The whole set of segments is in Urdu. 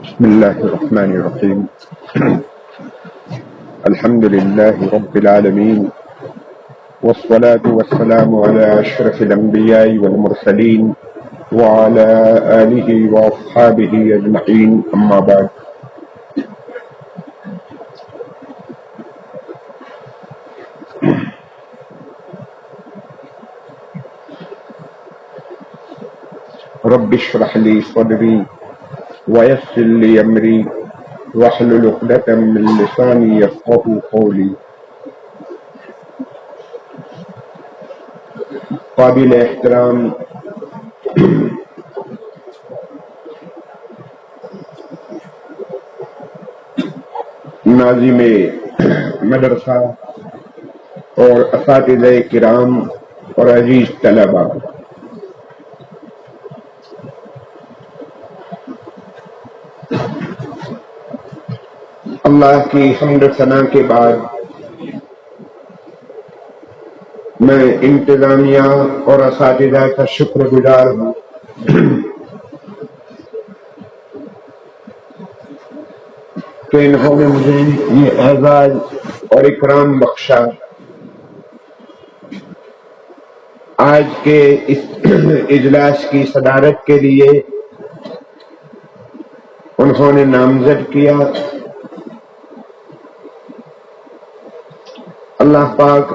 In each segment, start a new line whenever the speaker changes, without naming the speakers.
بسم الله الرحمن الرحيم. الحمد لله رب العالمين، والصلاة والسلام على أشرف الأنبياء والمرسلين وعلى آله وأصحابه أجمعين، أما بعد. رب اشرح لي صدري ويسر لي أمري واحلل عقدة من لساني يفقهوا قولي. قابل احترام ناظم مدرسہ اور اساتذہ کرام اور عزیز طلباء، اللہ کی حمد و ثنا کے بعد میں انتظامیہ اور اساتذہ کا شکر گزار ہوں کہ انہوں نے مجھے یہ اعزاز اور اکرام بخشا۔ آج کے اس اجلاس کی صدارت کے لیے انہوں نے نامزد کیا۔ اللہ پاک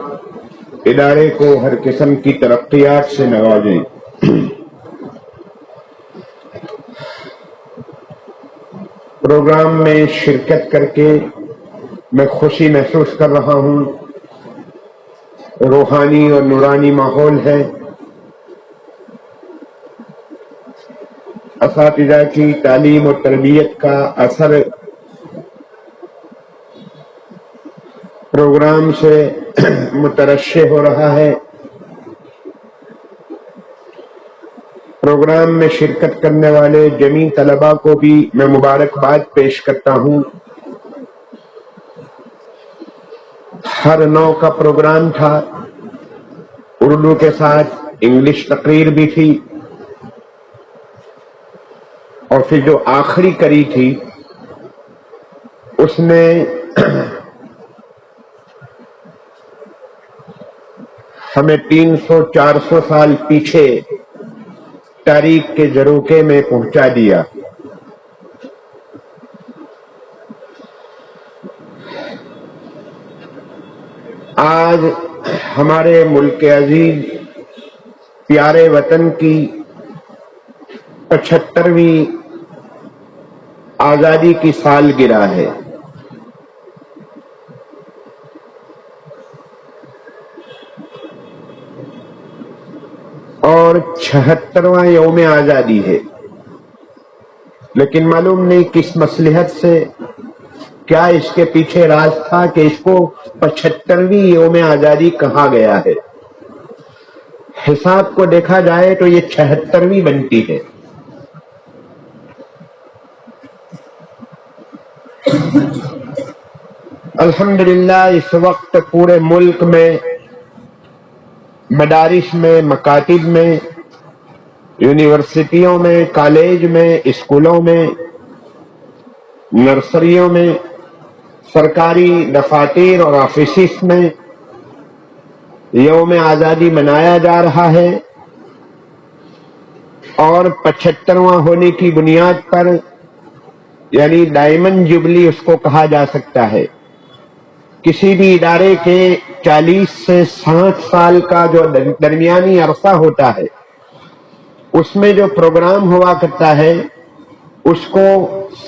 ادارے کو ہر قسم کی ترقیات سے نوازیں۔ پروگرام میں شرکت کر کے میں خوشی محسوس کر رہا ہوں۔ روحانی اور نورانی ماحول ہے۔ اساتذہ کی تعلیم و تربیت کا اثر پروگرام سے مترشح ہو رہا ہے۔ پروگرام میں شرکت کرنے والے جمیع طلباء کو بھی میں مبارکباد پیش کرتا ہوں۔ ہر نوع کا پروگرام تھا، اردو کے ساتھ انگلش تقریر بھی تھی، اور پھر جو آخری کڑی تھی اس میں ہمیں 300-400 سال پیچھے تاریخ کے جروکے میں پہنچا دیا۔ آج ہمارے ملک عزیز پیارے وطن کی 75ویں آزادی کی سالگرہ ہے۔ اور 76واں یوم آزادی ہے، لیکن معلوم نہیں کس مصلحت سے، کیا اس کے پیچھے راز تھا کہ اس کو 75ویں یوم آزادی کہا گیا ہے۔ حساب کو دیکھا جائے تو یہ 76ویں بنتی ہے۔ الحمدللہ اس وقت پورے ملک میں مدارس میں، مکاتب میں، یونیورسٹیوں میں، کالج میں، اسکولوں میں، نرسریوں میں، سرکاری دفاتر اور آفیسز میں یوم آزادی منایا جا رہا ہے، اور 75واں ہونے کی بنیاد پر، یعنی ڈائمنڈ جوبلی اس کو کہا جا سکتا ہے۔ کسی بھی ادارے کے 40 سے 60 سال کا جو درمیانی عرصہ ہوتا ہے، اس میں جو پروگرام ہوا کرتا ہے اس کو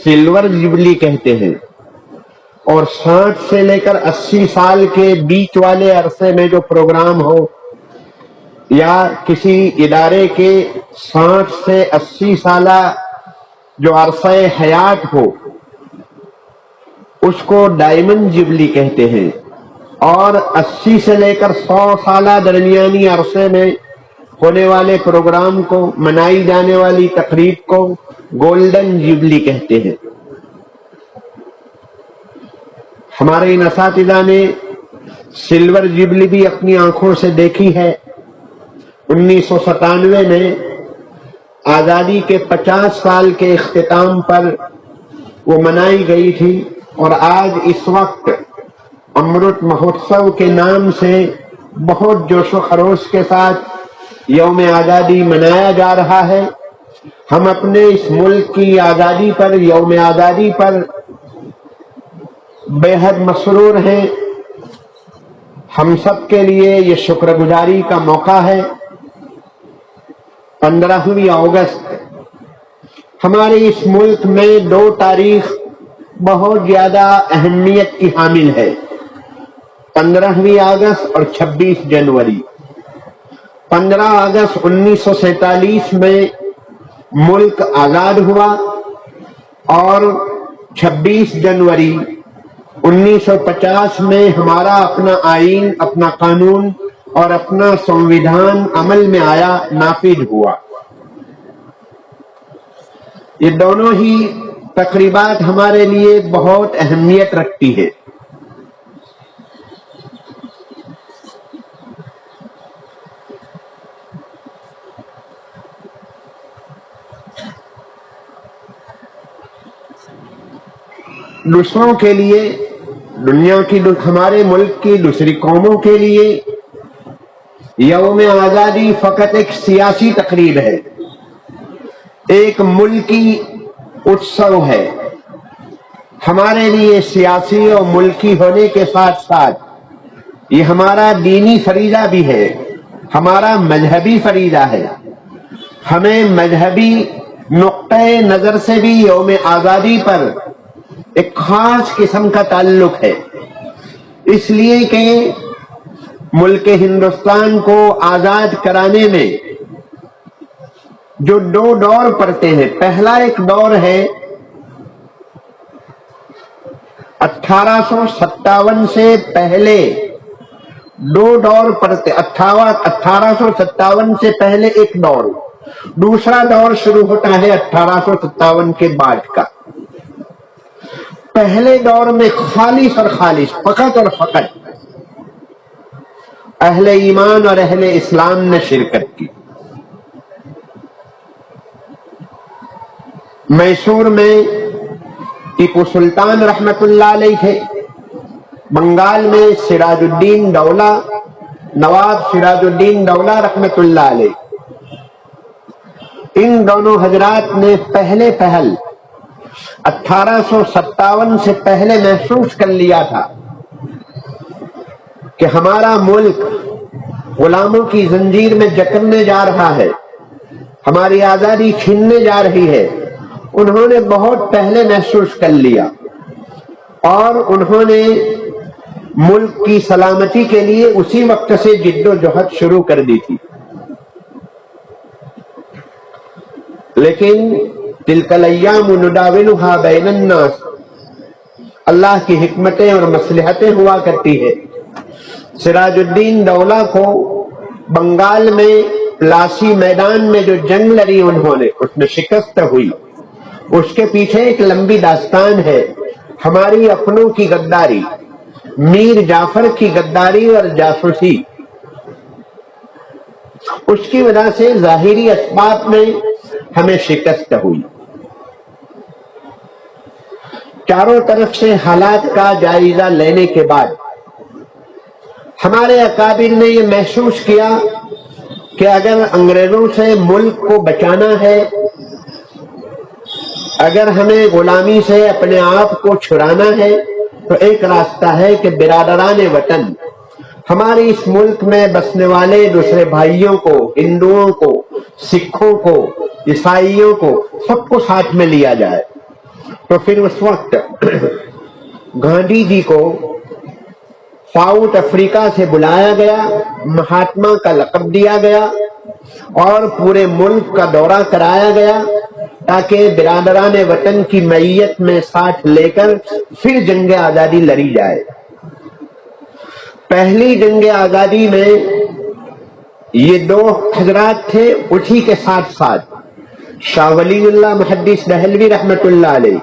سلور جوبلی کہتے ہیں، اور 60 سے لے کر 80 سال کے بیچ والے عرصے میں جو پروگرام ہو، یا کسی ادارے کے 60 سے 80 سالہ جو عرصہ حیات ہو، اس کو ڈائمنڈ جوبلی کہتے ہیں، اور 80 سے لے کر 100 سالہ درمیانی عرصے میں ہونے والے پروگرام کو، منائی جانے والی تقریب کو گولڈن جوبلی کہتے ہیں۔ ہمارے ان اساتذہ نے سلور جوبلی بھی اپنی آنکھوں سے دیکھی ہے۔ 1997 میں آزادی کے 50 سال کے اختتام پر وہ منائی گئی تھی، اور آج اس وقت امرت مہوتسو کے نام سے بہت جوش و خروش کے ساتھ یوم آزادی منایا جا رہا ہے۔ ہم اپنے اس ملک کی آزادی پر، یوم آزادی پر بے حد مسرور ہیں۔ ہم سب کے لیے یہ شکر گزاری کا موقع ہے۔ 15ویں اگست ہمارے اس ملک میں 2 تاریخ بہت زیادہ اہمیت کی حامل ہے، 15ویں اگست اور 26 جنوری۔ 15 اگست 1947 میں ملک آزاد ہوا، اور 26 جنوری 1950 میں ہمارا اپنا آئین، اپنا قانون اور اپنا سنویدھان عمل میں آیا، نافذ ہوا۔ یہ دونوں ہی تقریبات ہمارے لیے بہت اہمیت رکھتی ہے۔ دوسروں کے لیے، دنیا کی، ہمارے ملک کی دوسری قوموں کے لیے یوم آزادی فقط ایک سیاسی تقریب ہے، ایک ملکی اتسو ہے۔ ہمارے لیے سیاسی اور ملکی ہونے کے ساتھ ساتھ یہ ہمارا دینی فریضہ بھی ہے، ہمارا مذہبی فریضہ ہے۔ ہمیں مذہبی نقطۂ نظر سے بھی یوم آزادی پر ایک خاص قسم کا تعلق ہے، اس لیے کہ ملک ہندوستان کو آزاد کرانے میں جو 2 دور پڑتے ہیں، پہلا ایک دور ہے 1857 سے پہلے، 2 دور پڑتے، 1857 سے پہلے ایک دور، دوسرا دور شروع ہوتا ہے 1857 کے بعد کا۔ پہلے دور میں خالص اور خالص، فقط اور فقط اہل ایمان اور اہل اسلام نے شرکت کی۔ میسور میں ٹیپو سلطان رحمت اللہ علیہ تھے، بنگال میں سراج الدین دولہ، نواب سراج الدین دولہ رحمت اللہ علیہ۔ ان دونوں حضرات نے پہلے پہل 1857 سے پہلے محسوس کر لیا تھا کہ ہمارا ملک غلاموں کی زنجیر میں جکڑنے جا رہا ہے، ہماری آزادی چھیننے جا رہی ہے۔ انہوں نے بہت پہلے محسوس کر لیا، اور انہوں نے ملک کی سلامتی کے لیے اسی وقت سے جد و جہد شروع کر دی تھی۔ لیکن تلک الایام نداولها بین الناس، اللہ کی حکمتیں اور مصلحتیں ہوا کرتی ہے۔ سراج الدین دولہ کو بنگال میں پلاسی میدان میں جو جنگ لڑی انہوں نے، اس میں شکست ہوئی۔ اس کے پیچھے ایک لمبی داستان ہے، ہماری اپنوں کی غداری، میر جعفر کی غداری اور جاسوسی۔ اس کی وجہ سے ظاہری اسباب میں ہمیں شکست ہوئی۔ چاروں طرف سے حالات کا جائزہ لینے کے بعد ہمارے اکابر نے یہ محسوس کیا کہ اگر انگریزوں سے ملک کو بچانا ہے، اگر ہمیں غلامی سے اپنے آپ کو چھڑانا ہے، تو ایک راستہ ہے کہ برادران وطن، ہمارے اس ملک میں بسنے والے دوسرے بھائیوں کو، ہندوؤں کو، سکھوں کو، عیسائیوں کو، سب کو ساتھ میں لیا جائے۔ تو پھر اس وقت گاندھی جی کو ساؤتھ افریقہ سے بلایا گیا، مہاتما کا لقب دیا گیا، اور پورے ملک کا دورہ کرایا گیا، تاکہ برادران وطن کی معیت میں ساتھ لے کر پھر جنگ آزادی لڑی جائے۔ پہلی جنگ آزادی میں یہ 2 حضرات تھے، اسی کے ساتھ ساتھ شاہ ولی اللہ محدث دہلوی رحمت اللہ علیہ،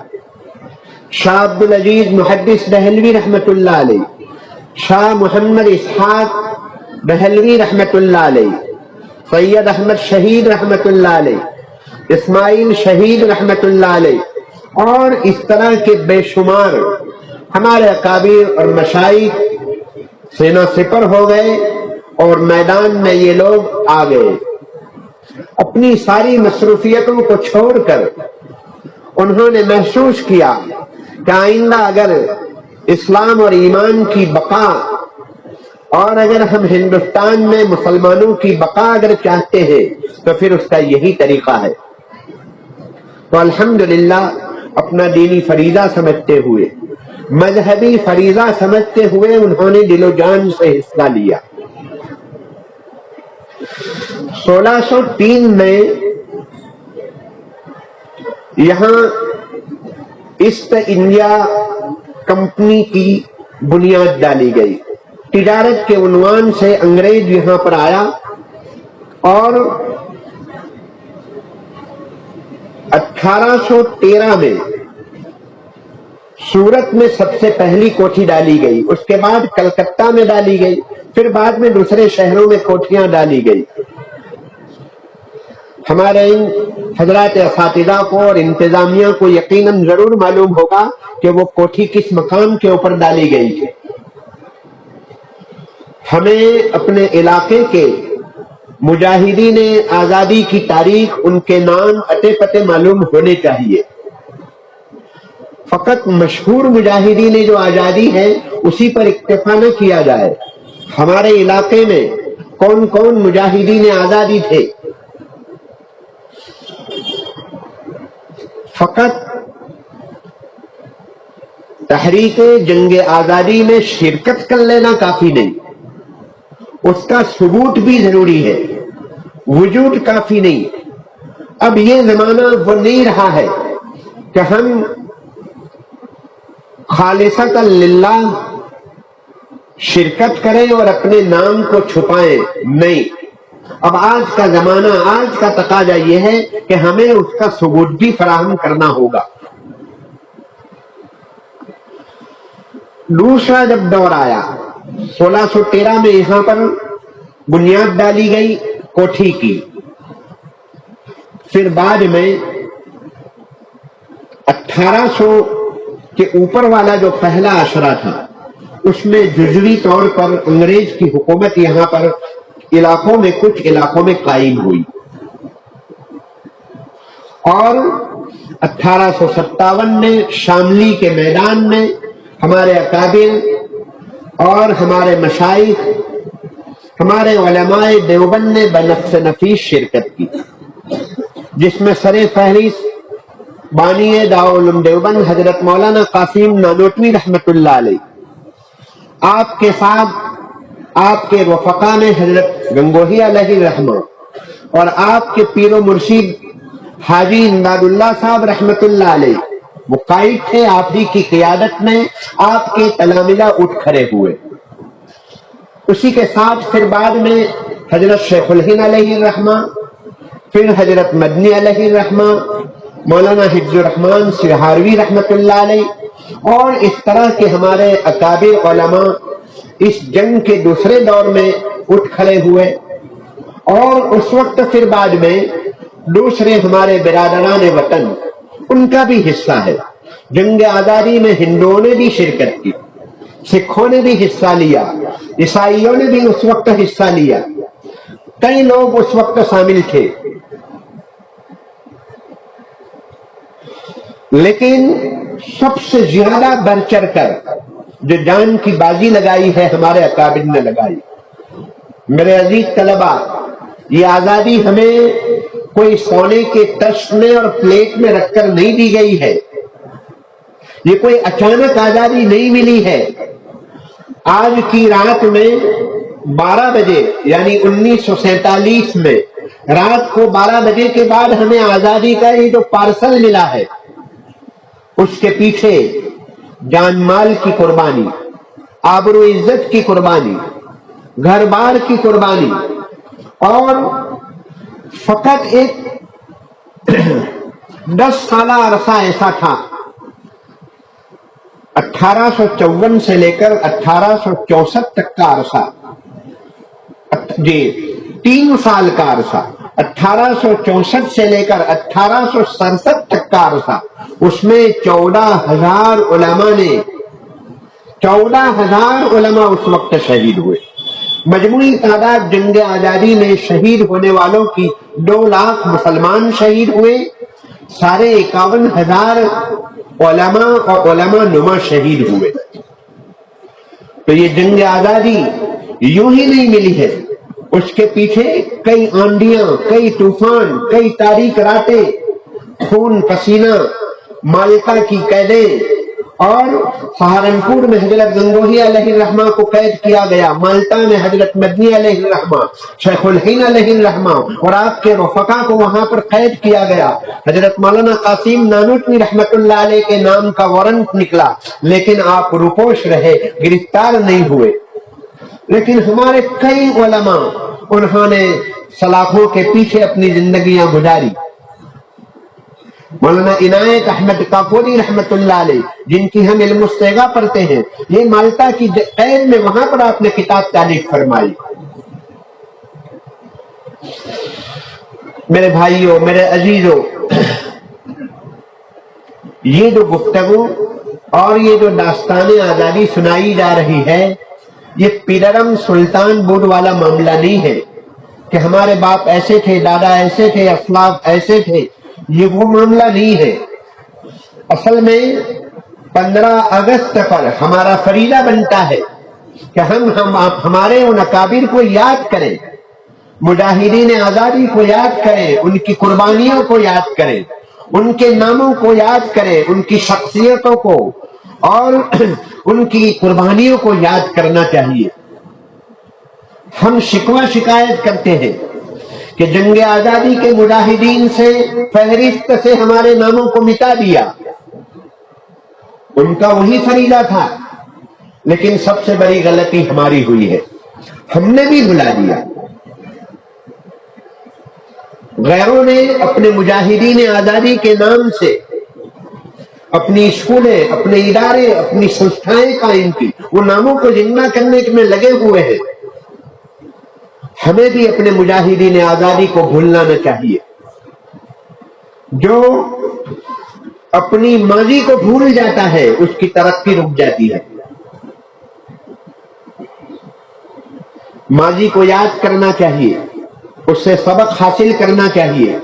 شاہ عبدالعزیز محدث دہلوی رحمت اللہ علیہ، شاہ محمد اسحاق دہلوی رحمت اللہ علیہ، سید احمد شہید رحمت اللہ علیہ، اسماعیل شہید رحمت اللہ علیہ، اور اس طرح کے بے شمار ہمارے اکابر اور مشائخ سینہ سپر ہو گئے اور میدان میں یہ لوگ آ گئے. اپنی ساری مصروفیتوں کو چھوڑ کر انہوں نے محسوس کیا کہ آئندہ اگر اسلام اور ایمان کی بقا اور اگر ہم ہندوستان میں مسلمانوں کی بقا اگر چاہتے ہیں تو پھر اس کا یہی طریقہ ہے. تو الحمدللہ اپنا دینی فریضہ سمجھتے ہوئے، مذہبی فریضہ سمجھتے ہوئے انہوں نے دل و جان سے حصہ لیا. 1603 میں یہاں ایسٹ انڈیا کمپنی کی بنیاد ڈالی گئی. تجارت کے عنوان سے انگریز یہاں پر آیا اور 1813 میں سورت میں سب سے پہلی کوٹھی ڈالی گئی، اس کے بعد کلکتہ میں ڈالی گئی، پھر بعد میں دوسرے شہروں میں کوٹھیاں ڈالی گئی. ہمارے ان حضرات اساتذہ کو اور انتظامیہ کو یقیناً ضرور معلوم ہوگا کہ وہ کوٹھی کس مقام کے اوپر ڈالی گئی تھی. ہمیں اپنے علاقے کے مجاہدین آزادی کی تاریخ، ان کے نام، اتے پتے معلوم ہونے چاہیے. فقط مشہور مجاہدین جو آزادی ہے اسی پر اکتفا نہ کیا جائے. ہمارے علاقے میں کون کون مجاہدین آزادی تھے؟ فقط تحریک جنگ آزادی میں شرکت کر لینا کافی نہیں، اس کا ثبوت بھی ضروری ہے، وجود کافی نہیں. اب یہ زمانہ وہ نہیں رہا ہے کہ ہم خالصۃ للہ شرکت کریں اور اپنے نام کو چھپائیں. نہیں، اب آج کا زمانہ، آج کا تقاضا یہ ہے کہ ہمیں اس کا ثبوت بھی فراہم کرنا ہوگا. دوسرا جب دور آیا 1613 میں یہاں پر بنیاد ڈالی گئی کوٹھی کی، پھر بعد میں 1800 کے اوپر والا جو پہلا عشرہ تھا اس میں جزوی طور پر انگریز کی حکومت یہاں پر علاقوں میں، کچھ علاقوں میں قائم ہوئی، اور 1857 میں شاملی کے میدان میں ہمارے اکابر اور ہمارے مشائخ، ہمارے علماء دیوبند نے بنفس نفیس شرکت کی، جس میں سر فہرست بانی دارالعلوم دیوبند حضرت مولانا قاسم نانوتوی رحمت اللہ علیہ، آپ کے ساتھ آپ کے رفقا میں حضرت گنگوہی علیہ الرحمہ، اور آپ کے پیر و مرشد حاجی امداد اللہ صاحب رحمت اللہ علیہ وہ قائد تھے. آپ ہی کی قیادت میں آپ کے تلامذہ اٹھ کھڑے ہوئے. اسی کے ساتھ پھر بعد میں حضرت شیخ الہند علیہ الرحمہ، پھر حضرت مدنی علیہ الرحمہ، مولانا حفظ الرحمان سرہاروی رحمت اللہ علیہ، اور اس طرح کے ہمارے اکابر علماء اس جنگ کے دوسرے دور میں اٹھ کھڑے ہوئے. اور اس وقت پھر بعد میں دوسرے ہمارے برادران وطن، ان کا بھی حصہ ہے. جنگ آزادی میں ہندوؤں نے بھی شرکت کی، سکھوں نے بھی حصہ لیا، عیسائیوں نے بھی اس وقت حصہ لیا، کئی لوگ اس وقت شامل تھے. لیکن سب سے زیادہ بڑھ چڑھ کر جو جان کی بازی لگائی ہے ہمارے اکابر نے لگائی. میرے عزیز طلباء، یہ آزادی ہمیں کوئی سونے کے ٹسٹ میں اور پلیٹ میں رکھ کر نہیں دی گئی ہے، یہ کوئی اچانک آزادی نہیں ملی ہے. آج کی رات میں 12 بجے یعنی 1947 میں رات کو 12 بجے کے بعد ہمیں آزادی کا یہ جو پارسل ملا ہے، اس کے پیچھے جان مال کی قربانی، آبرو عزت کی قربانی، گھر بار کی قربانی، اور فقط ایک 10 سالہ عرصہ ایسا تھا 1854 سے لے کر 1864 تک کا عرصہ، 3 سال کا عرصہ 1864 سے لے کر 1867 تک کا عرصہ، اس میں 14,000 علماء اس وقت شہید ہوئے۔ مجموعی تعداد جنگ آزادی میں شہید ہونے والوں کی 2 لاکھ مسلمان شہید ہوئے، 51,000 علماء اور علماء نما شہید ہوئے۔ تو یہ جنگ آزادی یوں ہی نہیں ملی ہے، اس کے پیچھے کئی آندیاں، کئی طوفان، کئی تاریک راتیں، خون پسینہ، مالٹا کی قیدیں، اور سہارنپور میں حضرت گنگوہی علیہ الرحمہ کو قید کیا گیا، مالٹا میں حضرت مدنی علیہ الرحمہ، شیخ الہند علیہ الرحمہ اور آپ کے رفقا کو وہاں پر قید کیا گیا۔ حضرت مولانا قاسم نانوتوی رحمت اللہ علیہ کے نام کا وارنٹ نکلا، لیکن آپ روپوش رہے، گرفتار نہیں ہوئے۔ لیکن ہمارے کئی علماء، انہوں نے سلاخوں کے پیچھے اپنی زندگیاں گزاری۔ مولانا عنایت احمد کاکوری رحمت اللہ علیہ، جن کی ہم علم الصیغہ پڑھتے ہیں، یہ مالٹا کی قید میں وہاں پر آپ نے کتاب تالیف فرمائی۔ میرے بھائیوں، میرے عزیزوں، یہ جو گفتگو اور یہ جو داستان آزادی سنائی جا رہی ہے، یہ پیررم سلطان بود والا معاملہ نہیں ہے کہ ہمارے باپ ایسے تھے، دادا ایسے تھے، اسلاف ایسے تھے، یہ وہ معاملہ نہیں ہے۔ اصل میں 15 اگست پر ہمارا فریضہ بنتا ہے کہ ہمارے ان اکابر کو یاد کریں، مجاہدین آزادی کو یاد کریں، ان کی قربانیوں کو یاد کریں، ان کے ناموں کو یاد کریں، ان کی شخصیتوں کو اور ان کی قربانیوں کو یاد کرنا چاہیے۔ ہم شکوہ شکایت کرتے ہیں کہ جنگ آزادی کے مجاہدین سے فہرست سے ہمارے ناموں کو مٹا دیا، ان کا وہی فریضہ تھا، لیکن سب سے بڑی غلطی ہماری ہوئی ہے، ہم نے بھی بلا دیا۔ غیروں نے اپنے مجاہدین آزادی کے نام سے اپنی اسکولیں، اپنے ادارے، اپنی سنستھائیں قائم کی، وہ ناموں کو زندہ کرنے میں لگے ہوئے ہیں۔ ہمیں بھی اپنے مجاہدین آزادی کو بھولنا نہ چاہیے۔ جو اپنی ماضی کو بھول جاتا ہے، اس کی ترقی رک جاتی ہے۔ ماضی کو یاد کرنا چاہیے، اس سے سبق حاصل کرنا چاہیے۔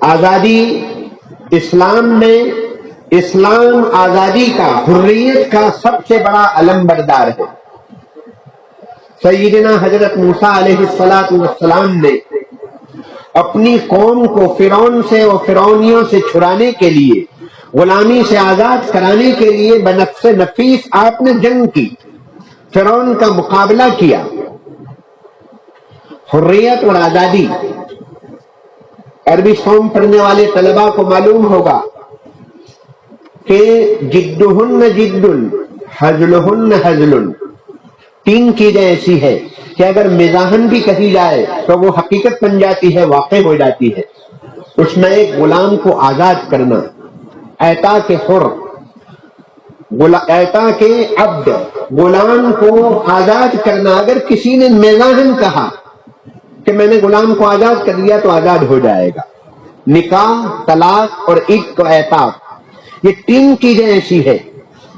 آزادی اسلام میں، اسلام آزادی کا، حریت کا سب سے بڑا علم بردار ہے۔ سیدنا حضرت موسیٰ علیہ السلام نے اپنی قوم کو فرعون سے اور فرعونیوں سے چھڑانے کے لیے، غلامی سے آزاد کرانے کے لیے بنفس نفیس آپ نے جنگ کی، فرعون کا مقابلہ کیا۔ حریت اور آزادی، عربی قوم پڑھنے والے طلباء کو معلوم ہوگا کہ جدہن جد، حزلہن حزل، 3 چیزیں ایسی ہے کہ اگر مزاحن بھی کہی جائے تو وہ حقیقت بن جاتی ہے، واقع ہو جاتی ہے۔ اس میں ایک غلام کو آزاد کرنا، اعطا کے حر، اعطا کے عبد، غلام کو آزاد کرنا۔ اگر کسی نے مزاحن کہا کہ میں نے غلام کو آزاد کر دیا تو آزاد ہو جائے گا۔ نکاح، طلاق اور عتق و اعتاق، یہ 3 چیزیں ایسی ہے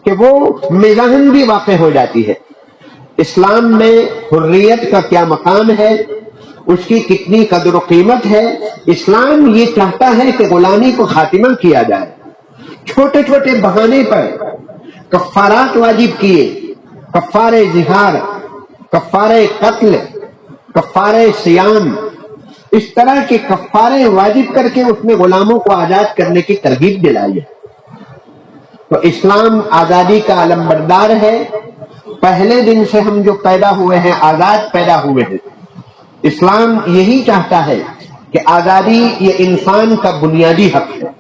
کہ وہ مزاحن بھی واقع ہو جاتی ہے۔ اسلام میں حریت کا کیا مقام ہے، اس کی کتنی قدر و قیمت ہے۔ اسلام یہ چاہتا ہے کہ غلامی کو خاتمہ کیا جائے۔ چھوٹے چھوٹے بہانے پر کفارات واجب کیے، کفارے زہار، کفارے قتل، کفارے سیام، اس طرح کے کفارے واجب کر کے اس میں غلاموں کو آزاد کرنے کی ترغیب دلائی ہے۔ تو اسلام آزادی کا علم بردار ہے۔ پہلے دن سے ہم جو پیدا ہوئے ہیں، آزاد پیدا ہوئے ہیں۔ اسلام یہی چاہتا ہے کہ آزادی یہ انسان کا بنیادی حق ہے۔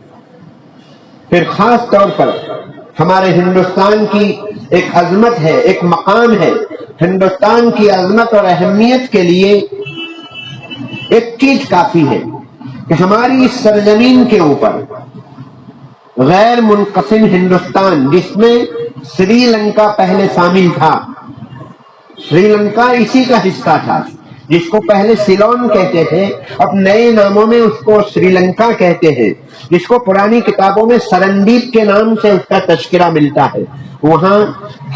پھر خاص طور پر ہمارے ہندوستان کی ایک عظمت ہے، ایک مقام ہے۔ ہندوستان کی عظمت اور اہمیت کے لیے ایک چیز کافی ہے کہ ہماری اس سرزمین کے اوپر غیر منقسم ہندوستان، جس میں سری لنکا پہلے شامل تھا، سری لنکا اسی کا حصہ تھا، جس کو پہلے سیلون کہتے تھے، اب نئے ناموں میں اس کو سری لنکا کہتے ہیں، جس کو پرانی کتابوں میں سرندیپ کے نام سے اس کا تذکرہ ملتا ہے، وہاں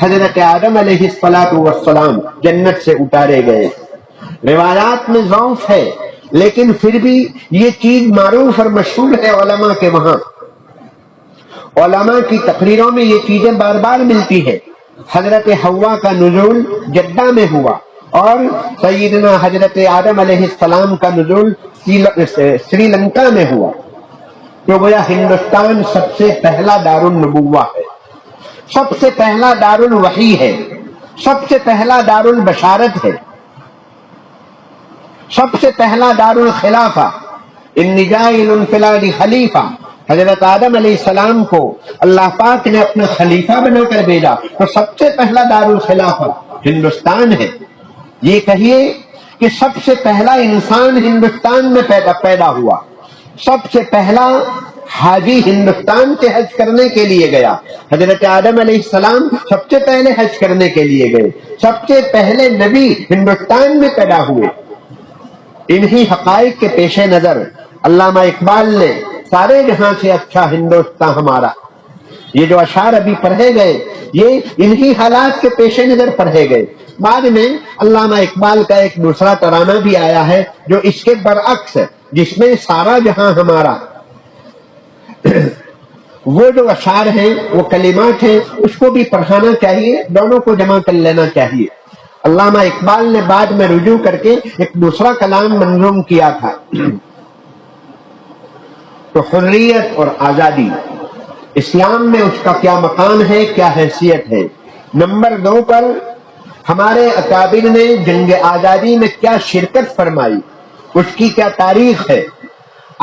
حضرت آدم علیہ السلام جنت سے اتارے گئے۔ روایات میں ضعف ہے، لیکن پھر بھی یہ چیز معروف اور مشہور ہے علماء کے وہاں، علماء کی تقریروں میں یہ چیزیں بار بار ملتی ہے۔ حضرت حوا کا نزول جدہ میں ہوا اور سیدنا حضرت آدم علیہ السلام کا نزول سری لنکا میں ہوا، تو گویا ہندوستان سب سے پہلا دار النبوہ ہے، سب سے پہلا دار الوحی ہے، سب سے پہلا دار البشارت ہے، سب سے پہلا دار الخلافہ۔ انی جاعل فی الارض خلیفہ، حضرت آدم علیہ السلام کو اللہ پاک نے اپنا خلیفہ بنا کر بھیجا، تو سب سے پہلا دار الخلافہ ہندوستان ہے۔ یہ کہیے کہ سب سے پہلا انسان ہندوستان میں پیدا ہوا، سب سے پہلا حاجی ہندوستان سے حج کرنے کے لیے گیا، حضرت آدم علیہ السلام سب سے پہلے حج کرنے کے لیے گئے، سب سے پہلے نبی ہندوستان میں پیدا ہوئے۔ انہی حقائق کے پیش نظر علامہ اقبال نے سارے جہاں سے اچھا ہندوستان ہمارا، یہ جو اشعار ابھی پڑھے گئے یہ انہی حالات کے پیش نظر پڑھے گئے۔ بعد میں علامہ اقبال کا ایک دوسرا ترانہ بھی آیا ہے جو اس کے برعکس ہے، جس میں سارا جہاں ہمارا، وہ جو اشعار ہیں، وہ کلمات ہیں، اس کو بھی پڑھانا چاہیے، دونوں کو جمع کر لینا چاہیے۔ علامہ اقبال نے بعد میں رجوع کر کے ایک دوسرا کلام منظوم کیا تھا، تو حریت اور آزادی، اسلام میں اس کا کیا مقام ہے، کیا حیثیت ہے۔ نمبر 2 پر ہمارے اکابر نے جنگ آزادی میں کیا شرکت فرمائی، اس کی کیا تاریخ ہے۔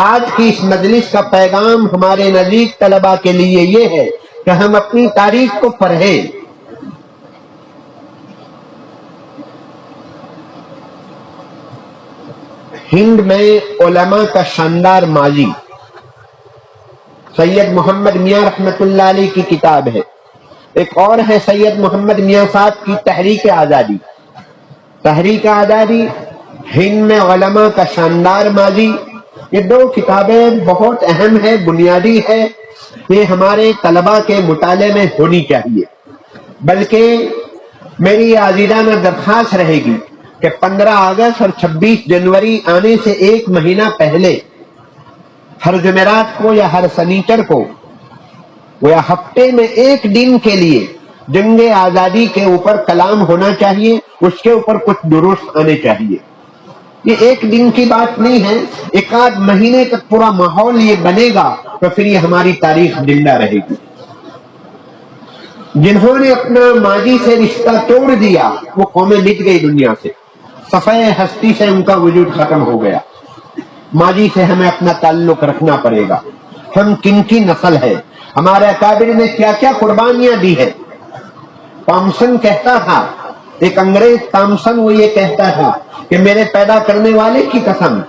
آج کی اس مجلس کا پیغام ہمارے نزدیک طلباء کے لیے یہ ہے کہ ہم اپنی تاریخ کو پڑھیں۔ ہند میں علماء کا شاندار ماضی، سید محمد میاں رحمت اللہ علیہ کی کتاب ہے، ایک اور ہے سید محمد میاں صاحب کی تحریک آزادی۔ تحریک آزادی، ہند میں علماء کا شاندار ماضی، یہ 2 کتابیں بہت اہم ہے، بنیادی ہے، یہ ہمارے طلباء کے مطالعے میں ہونی چاہیے۔ بلکہ میری عزیزانہ درخواست رہے گی کہ 15 اگست اور 26 جنوری آنے سے 1 مہینہ پہلے ہر جمعرات کو یا ہر سنیچر کو یا ہفتے میں 1 دن کے لیے جنگ آزادی کے اوپر کلام ہونا چاہیے، اس کے اوپر کچھ دروس آنے چاہیے۔ یہ 1 دن کی بات نہیں ہے، 1 مہینے تک پورا ماحول یہ بنے گا تو پھر یہ ہماری تاریخ زندہ رہے گی۔ جنہوں نے اپنا ماضی سے رشتہ توڑ دیا وہ قومیں مٹ گئی دنیا سے، صفحہ ہستی سے ان کا وجود ختم ہو گیا۔ ماضی سے ہمیں اپنا تعلق رکھنا پڑے گا۔ ہم کن کی نسل ہے، ہمارے اکابر نے کیا کیا قربانیاں دی ہے۔ تامسن کہتا تھا، ایک انگریز تامسن، وہ یہ کہتا تھا کہ میرے پیدا کرنے والے کی قسم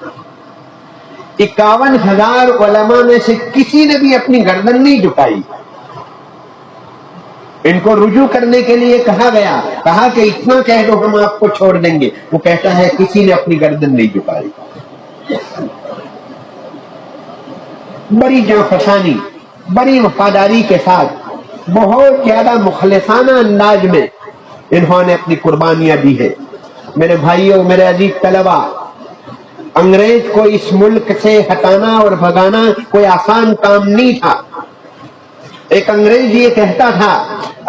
51,000 علماء میں سے کسی نے بھی اپنی گردن نہیں جھکائی۔ ان کو رجوع کرنے کے لیے کہا گیا، کہا کہ اتنا کہہ دو ہم آپ کو چھوڑ دیں گے، وہ کہتا ہے کسی نے اپنی گردن نہیں جھکائی۔ بڑی جانفشانی، بڑی وفاداری کے ساتھ، بہت زیادہ مخلصانہ انداز میں انہوں نے اپنی قربانیاں دی ہے۔ میرے بھائیوں، میرے عزیز طلباء، انگریز کو اس ملک سے ہٹانا اور بھگانا کوئی آسان کام نہیں تھا۔ ایک انگریز یہ کہتا تھا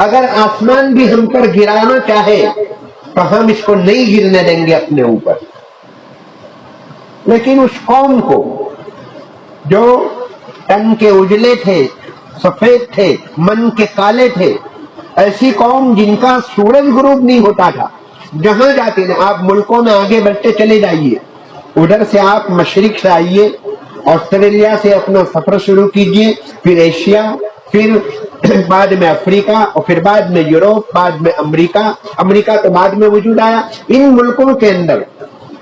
اگر آسمان بھی ہم پر گرانا چاہے تو ہم اس کو نہیں گرنے دیں گے اپنے اوپر۔ لیکن اس قوم کو جو تن کے اجلے تھے، سفید تھے، من کے کالے تھے، ایسی قوم جن کا سورج غروب نہیں ہوتا تھا، جہاں جاتے ہیں آپ ملکوں میں آگے بڑھتے چلے جائیے، ادھر سے آپ مشرق سے آئیے، آسٹریلیا سے اپنا سفر شروع کیجئے، پھر ایشیا، پھر بعد میں افریقہ، اور پھر بعد میں یوروپ، بعد میں امریکہ تو بعد میں وجود آیا۔ ان ملکوں کے اندر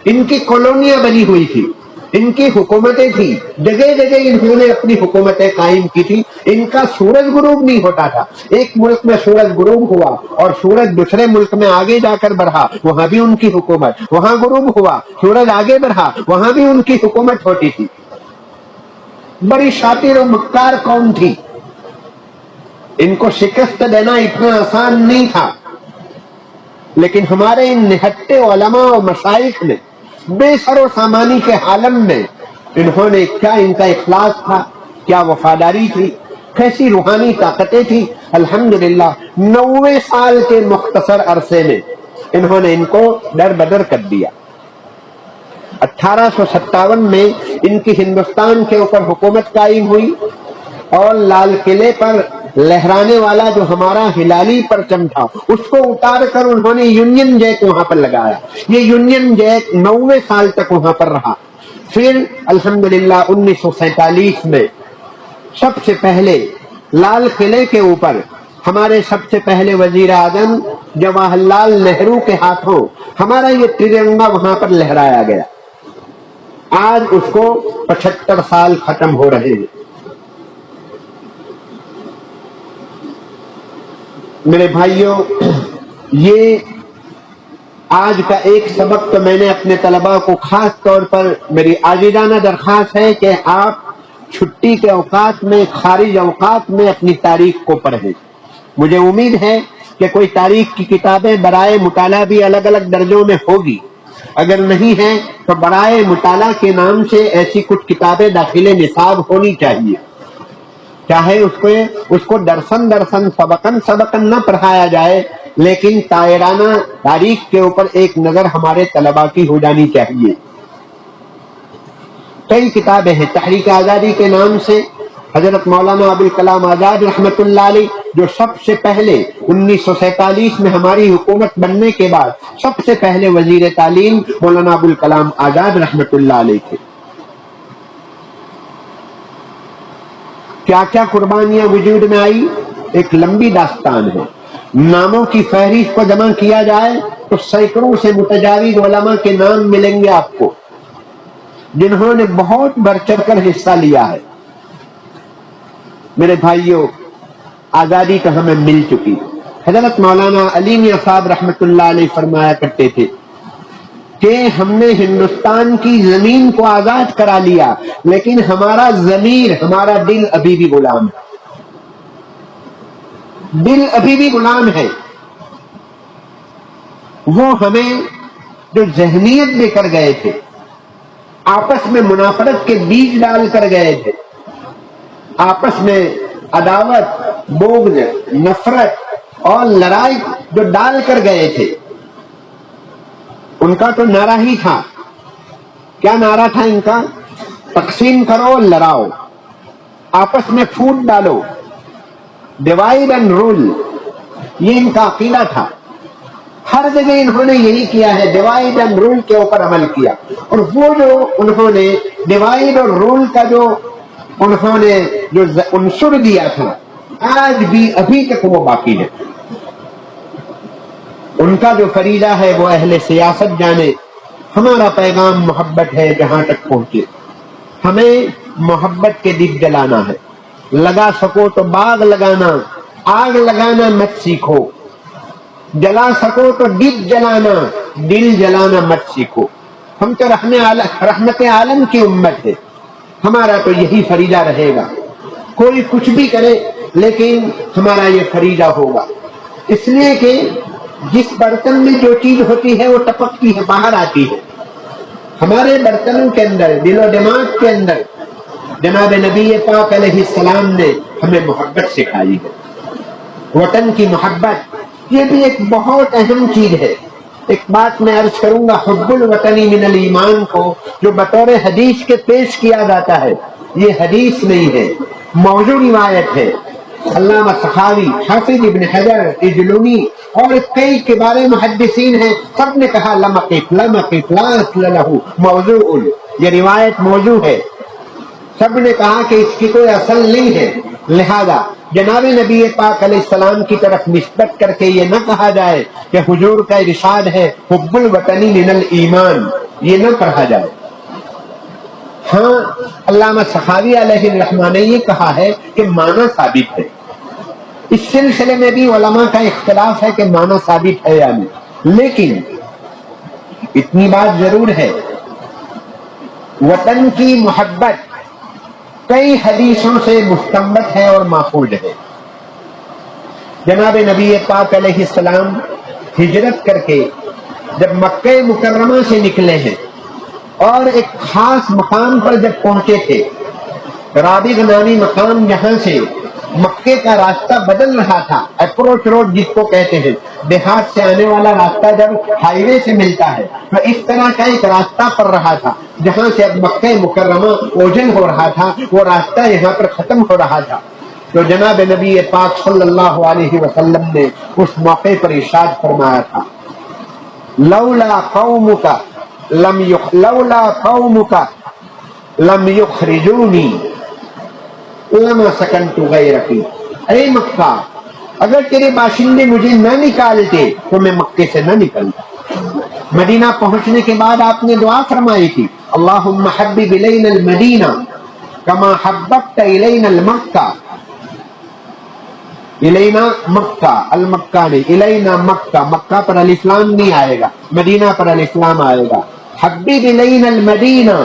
ان کی کالونیاں بنی ہوئی تھی، ان کی حکومتیں تھی، جگہ جگہ انہوں نے اپنی حکومتیں قائم کی تھی. ان کا سورج غروب نہیں ہوتا تھا. ایک ملک میں سورج غروب ہوا اور سورج دوسرے ملک میں آگے جا کر بڑھا، وہاں بھی ان کی حکومت. وہاں غروب ہوا، سورج آگے بڑھا، وہاں بھی ان کی حکومت ہوتی تھی. بڑی شاطر و مکار قوم تھی. ان کو شکست دینا اتنا آسان نہیں تھا. لیکن ہمارے ان نہتے علماء و مشائخ نے بے سر و سامانی کے عالم میں انہوں نے کیا ان کا اخلاص تھا، کیا وفاداری تھی، کیسی روحانی طاقتیں تھی. الحمدللہ 90 سال کے مختصر عرصے میں انہوں نے ان کو در بدر کر دیا. 1857 میں ان کی ہندوستان کے اوپر حکومت قائم ہوئی اور لال قلعے پر لہرانے والا جو ہمارا ہلالی پرچم تھا اس کو اتار کر انہوں نے یونین جیک وہاں پر لگایا. یہ یونین جیک 90 سال تک وہاں پر رہا. پھر الحمدللہ 1947 میں سب سے پہلے لال قلعے کے اوپر ہمارے سب سے پہلے وزیر اعظم جواہر لال نہرو کے ہاتھوں ہمارا یہ ترنگا وہاں پر لہرایا گیا. آج اس کو 75 سال ختم ہو رہے ہیں. میرے بھائیوں، یہ آج کا ایک سبق تو میں نے اپنے طلباء کو خاص طور پر میری عاجزانہ درخواست ہے کہ آپ چھٹی کے اوقات میں، خارج اوقات میں اپنی تاریخ کو پڑھیں. مجھے امید ہے کہ کوئی تاریخ کی کتابیں برائے مطالعہ بھی الگ الگ درجوں میں ہوگی. اگر نہیں ہے تو برائے مطالعہ کے نام سے ایسی کچھ کتابیں داخل نصاب ہونی چاہیے. چاہے اس کو درسن سبقن نہ پڑھایا جائے، لیکن طائرانہ تاریخ کے اوپر ایک نظر ہمارے طلباء کی ہو جانی چاہیے. کئی کتابیں ہیں. تحریک آزادی کے نام سے حضرت مولانا ابوالکلام آزاد رحمۃ اللہ علیہ، جو سب سے پہلے 1947 میں ہماری حکومت بننے کے بعد سب سے پہلے وزیر تعلیم مولانا ابوالکلام آزاد رحمۃ اللہ علیہ تھے. کیا کیا قربانیاں وجود میں آئی، ایک لمبی داستان ہے. ناموں کی فہرست کو جمع کیا جائے تو سینکڑوں سے متجاوز علماء کے نام ملیں گے آپ کو، جنہوں نے بہت بڑھ چڑھ کر حصہ لیا ہے. میرے بھائیوں، آزادی تو ہمیں مل چکی. حضرت مولانا علی میاں صاحب رحمۃ اللہ علیہ فرمایا کرتے تھے کہ ہم نے ہندوستان کی زمین کو آزاد کرا لیا، لیکن ہمارا ضمیر، ہمارا دل ابھی بھی غلام ہے. دل ابھی بھی غلام ہے. وہ ہمیں جو ذہنیت دے کر گئے تھے، آپس میں منافرت کے بیج ڈال کر گئے تھے، آپس میں عداوت، بغض، نفرت اور لڑائی جو ڈال کر گئے تھے، ان کا تو نعرہ ہی تھا. کیا نعرہ تھا ان کا؟ تقسیم کرو، لڑاؤ، آپس میں پھوٹ ڈالو، ڈیوائڈ اینڈ رول. یہ ان کا عقیدہ تھا. ہر جگہ انہوں نے یہی کیا ہے، ڈیوائڈ اینڈ رول کے اوپر عمل کیا. اور وہ جو انہوں نے ڈیوائڈ اور رول کا جو انہوں نے جو عنصر دیا تھا، آج بھی ابھی تک وہ باقی ہے. ان کا جو فریضہ ہے وہ اہل سیاست جانے. ہمارا پیغام محبت ہے، جہاں تک پہنچے. ہمیں محبت کے دیپ جلانا ہے. لگا سکو تو باغ لگانا، آگ لگانا مت سیکھو. جلا سکو تو دیپ جلانا، دل جلانا مت سیکھو. ہم تو رحمت عالم کی امت ہے. ہمارا تو یہی فریضہ رہے گا. کوئی کچھ بھی کرے لیکن ہمارا یہ فریضہ ہوگا. اس لیے کہ جس برتن میں جو چیز ہوتی ہے وہ ٹپکتی ہے، باہر آتی ہے. ہمارے برتنوں کے اندر، دل و دماغ کے اندر جناب نبی پاک علیہ السلام نے ہمیں محبت سکھائی ہے. وطن کی محبت یہ بھی ایک بہت اہم چیز ہے. ایک بات میں عرض کروں گا، حب الوطنی من الایمان کو جو بطور حدیث کے پیش کیا جاتا ہے، یہ حدیث نہیں ہے، موضوع روایت ہے. علامہ سخاوی، حافظ ابن حجر، اجلونی اور کئی کبار محدثین ہیں، سب نے کہا لمقف لا اصل لہ موضوع. یہ روایت موضوع ہے. سب نے کہا کہ اس کی کوئی اصل نہیں ہے. لہذا جناب نبی پاک علیہ السلام کی طرف نسبت کر کے یہ نہ کہا جائے کہ حضور کا ارشاد ہے حب الوطنی من الایمان، یہ نہ پڑھا جائے. ہاں علامہ سخاوی علیہ الرحمہ نے یہ کہا ہے کہ معنی ثابت ہے. اس سلسلے میں بھی علماء کا اختلاف ہے کہ معنی ثابت ہے یا نہیں، لیکن اتنی بات ضرور ہے، وطن کی محبت کئی حدیثوں سے مستنبط ہے اور ماخوذ ہے. جناب نبی پاک علیہ السلام ہجرت کر کے جب مکہ مکرمہ سے نکلے ہیں اور ایک خاص مقام پر جب پہنچے تھے، رابغ نامی مقام، جہاں سے مکے کا راستہ بدل رہا تھا، اپروچ روڈ جس کو کہتے ہیں، دیہات سے آنے والا راستہ جب ہائی وے سے ملتا ہے تو اس طرح کا ایک راستہ پڑ رہا تھا جہاں سے اب مکہ مکرمہ اوجل ہو رہا تھا، وہ راستہ یہاں پر ختم ہو رہا تھا. تو جناب نبی پاک صلی اللہ علیہ وسلم نے اس موقع پر ارشاد فرمایا تھا، لولا قومک لم یخرجونی لما سکنت غیرکی. اے مکہ، اگر تیرے باشندے مجھے نہ نکالتے تو میں مکے سے نہ نکلتا. مدینہ پہنچنے کے بعد آپ نے دعا فرمائی تھی، اللہم حبب الینا المدینہ کما حببت الینا المکہ. الینا مکہ، المکہ نہیں، الینا مکہ، مکہ پر الف لام نہیں آئے گا، مدینہ پر الف لام آئے گا. حبب الینا المدینہ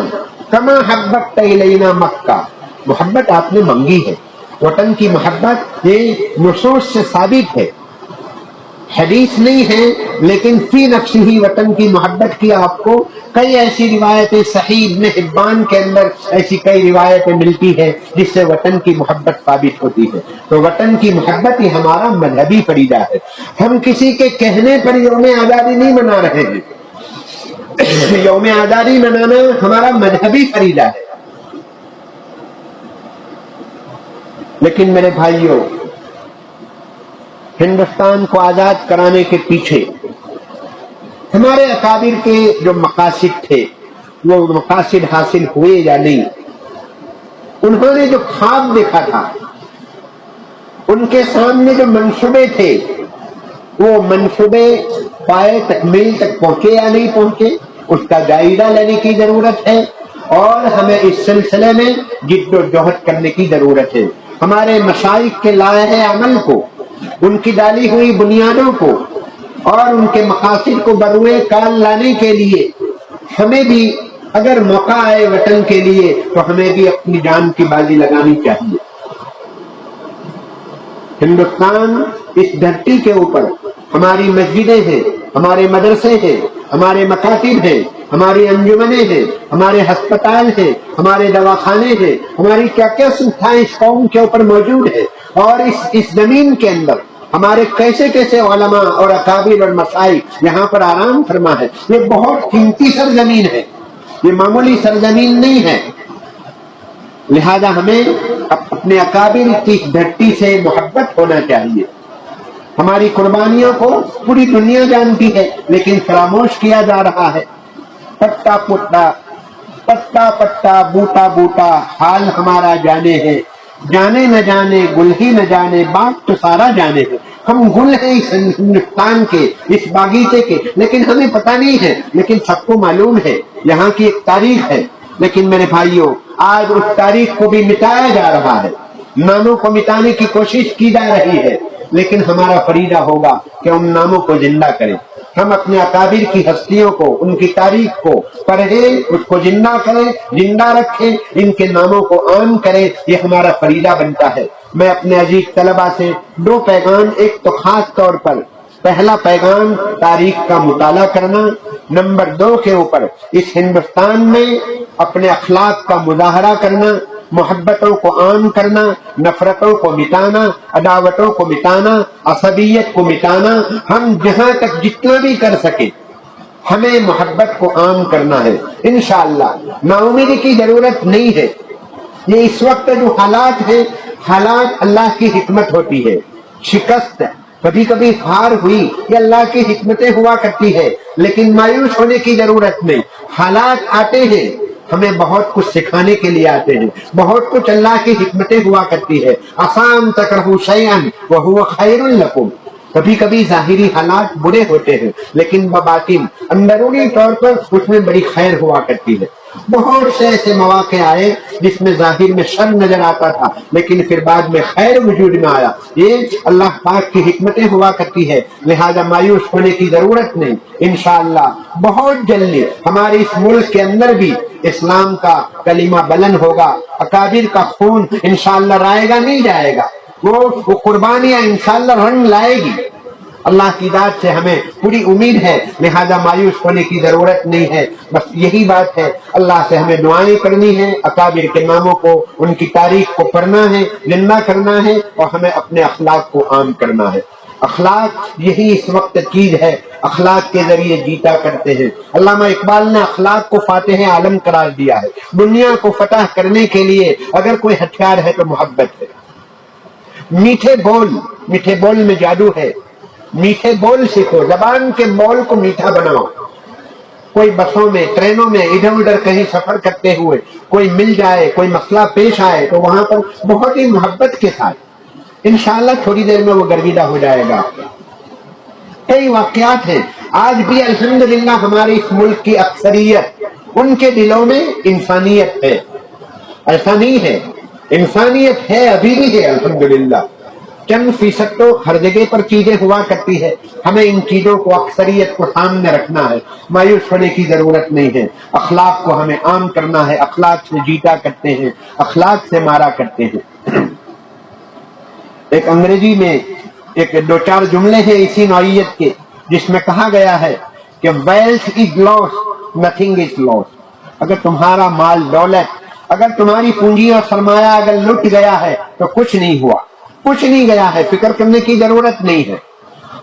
کما حببت الینا مکہ. محبت آپ نے مانگی ہے، وطن کی محبت یہ نصوص سے ثابت ہے، حدیث نہیں ہے، لیکن فی نفس ہی وطن کی محبت کی آپ کو کئی ایسی روایتیں، صحیح ابن حبان کے اندر ایسی کئی روایتیں ملتی ہیں جس سے وطن کی محبت ثابت ہوتی ہے. تو وطن کی محبت ہی ہمارا مذہبی فریضہ ہے. ہم کسی کے کہنے پر یوم آزادی نہیں منا رہے ہیں، یوم آزادی منانا ہمارا مذہبی فریضہ ہے. لیکن میرے بھائیوں، ہندوستان کو آزاد کرانے کے پیچھے ہمارے اکابر کے جو مقاصد تھے وہ مقاصد حاصل ہوئے یا نہیں. انہوں نے جو خواب دیکھا تھا، ان کے سامنے جو منصوبے تھے، وہ منصوبے پائے تکمیل تک پہنچے یا نہیں پہنچے، اس کا جائزہ لینے کی ضرورت ہے اور ہمیں اس سلسلے میں جد و جہد کرنے کی ضرورت ہے. ہمارے مشائخ کے لائحہ عمل کو، ان کی ڈالی ہوئی بنیادوں کو اور ان کے مقاصد کو بروئے کار لانے کے لیے ہمیں بھی اگر موقع آئے وطن کے لیے تو ہمیں بھی اپنی جان کی بازی لگانی چاہیے. ہندوستان اس دھرتی کے اوپر ہماری مسجدیں ہیں، ہمارے مدرسے ہیں، ہمارے مکاتب ہیں، ہماری انجمنیں ہیں، ہمارے ہسپتال ہیں، ہمارے دواخانے ہیں، ہماری کیا کیا سنستھائیں اس قوم کے اوپر موجود ہیں. اور اس زمین کے اندر ہمارے کیسے کیسے علماء اور اکابر اور مشائخ یہاں پر آرام فرما ہے. یہ بہت قیمتی سرزمین ہے، یہ معمولی سرزمین نہیں ہے. لہذا ہمیں اپنے اکابر کی دھرتی سے محبت ہونا چاہیے. ہماری قربانیوں کو پوری دنیا جانتی ہے لیکن فراموش کیا جا رہا ہے. پٹا پٹا پٹا پٹا بوٹا بوٹا حال ہمارا جانے ہے، جانے نہ جانے گل ہی نہ جانے باغ تو سارا جانے ہے. ہم گل ہیں اس ہندوستان کے، اس باغیچے کے، لیکن ہمیں پتہ نہیں ہے. لیکن سب کو معلوم ہے یہاں کی ایک تاریخ ہے. لیکن میرے بھائیوں، آج اس تاریخ کو بھی مٹایا جا رہا ہے، ناموں کو مٹانے کی کوشش کی جا رہی ہے. لیکن ہمارا فریضہ ہوگا کہ ان ناموں کو زندہ کریں. ہم اپنے اکابر کی ہستیوں کو، ان کی تاریخ کو پڑھیں، اس کو زندہ کریں، زندہ رکھیں، ان کے ناموں کو عام کریں. یہ ہمارا فریضہ بنتا ہے. میں اپنے عزیز طلبہ سے دو پیغام، ایک تو خاص طور پر پہلا پیغام تاریخ کا مطالعہ کرنا، نمبر 2 کے اوپر اس ہندوستان میں اپنے اخلاق کا مظاہرہ کرنا، محبتوں کو عام کرنا، نفرتوں کو مٹانا، عداوتوں کو مٹانا، عصبیت کو مٹانا. ہم جہاں تک جتنا بھی کر سکیں ہمیں محبت کو عام کرنا ہے. انشاءاللہ نا امیدی کی ضرورت نہیں ہے. یہ اس وقت جو حالات ہیں، حالات اللہ کی حکمت ہوتی ہے. شکست، کبھی کبھی ہار ہوئی، یہ اللہ کی حکمتیں ہوا کرتی ہے. لیکن مایوس ہونے کی ضرورت نہیں. حالات آتے ہیں، ہمیں بہت کچھ سکھانے کے لیے آتے ہیں، بہت کچھ اللہ کی حکمتیں ہوا کرتی ہے. آسان تکرہوا شیئا وہو خیر لکم. کبھی کبھی ظاہری حالات برے ہوتے ہیں لیکن بباطن اندرونی طور پر اس میں بڑی خیر ہوا کرتی ہے. بہت سے ایسے مواقع آئے جس میں ظاہر میں شر نظر آتا تھا لیکن پھر بعد میں خیر وجود میں آیا. یہ اللہ پاک کی حکمتیں ہوا کرتی ہے، لہذا مایوس ہونے کی ضرورت نہیں. انشاءاللہ بہت جلدی ہمارے اس ملک کے اندر بھی اسلام کا کلمہ بلند ہوگا، اکابر کا خون انشاءاللہ رائے گا نہیں جائے گا، وہ قربانیاں انشاءاللہ رنگ لائے گی. اللہ کی ذات سے ہمیں پوری امید ہے، لہذا مایوس ہونے کی ضرورت نہیں ہے. بس یہی بات ہے، اللہ سے ہمیں دعائیں کرنی ہے، اکابر کے ناموں کو، ان کی تاریخ کو پڑھنا ہے، زندہ کرنا ہے، اور ہمیں اپنے اخلاق کو عام کرنا ہے. اخلاق یہی اس وقت چیز ہے، اخلاق کے ذریعے جیتا کرتے ہیں. علامہ اقبال نے اخلاق کو فاتح عالم قرار دیا ہے. دنیا کو فتح کرنے کے لیے اگر کوئی ہتھیار ہے تو محبت ہے. میٹھے بول میں جادو ہے. میٹھے بول سیکھو، زبان کے بول کو میٹھا بناؤ. کوئی بسوں میں، ٹرینوں میں، ادھر ادھر کہیں سفر کرتے ہوئے کوئی مل جائے، کوئی مسئلہ پیش آئے تو وہاں پر بہت ہی محبت کے ساتھ انشاءاللہ تھوڑی دیر میں وہ گرویدہ ہو جائے گا. کئی واقعات ہیں آج بھی الحمدللہ ہمارے اس ملک کی اکثریت، ان کے دلوں میں انسانیت ہے. ایسا نہیں ہے، انسانیت ہے، ابھی بھی ہے الحمدللہ. چند فیصد تو ہر جگہ پر چیزیں ہوا کرتی ہے، ہمیں ان چیزوں کو، اکثریت کو سامنے رکھنا ہے. مایوس ہونے کی ضرورت نہیں ہے. اخلاق کو ہمیں عام کرنا ہے. اخلاق سے جیتا کرتے ہیں، اخلاق سے مارا کرتے ہیں. ایک انگریزی میں ایک دو چار جملے ہیں اسی نوعیت کے، جس میں کہا گیا ہے کہ wealth is loss, nothing is lost. اگر تمہارا مال دولت، اگر تمہاری پونجی اور سرمایہ اگر لٹ گیا ہے تو کچھ نہیں ہوا، کچھ نہیں گیا ہے، فکر کرنے کی ضرورت نہیں ہے.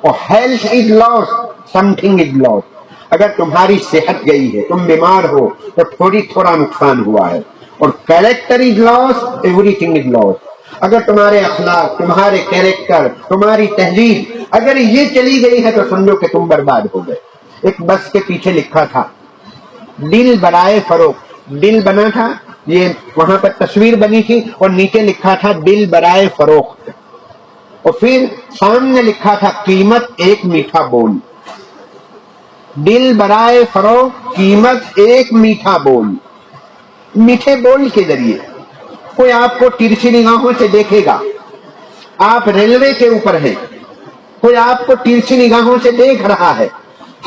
اور health is loss, some thing is lost. اگر تمہاری صحت گئی ہے، تم بیمار ہو تو تھوڑا نقصان ہوا ہے. اور character is lost, everything is lost. اگر تمہارے اخلاق، تمہارے کیریکٹر، تمہاری تہذیب اگر یہ چلی گئی ہے تو سمجھو کہ تم برباد ہو گئے. ایک بس کے پیچھے لکھا تھا دل برائے فروخت. دل بنا تھا، یہ وہاں پر تصویر بنی تھی اور نیچے لکھا تھا دل برائے فروخت. اور پھر سامنے لکھا تھا قیمت ایک میٹھا بول. دل برائے فروخت، قیمت ایک میٹھا بول. میٹھے بول کے ذریعے کوئی آپ کو ترچھی نگاہوں سے دیکھے گا، آپ ریلوے کے اوپر ہیں، کوئی آپ کو ترچھی نگاہوں سے دیکھ رہا ہے،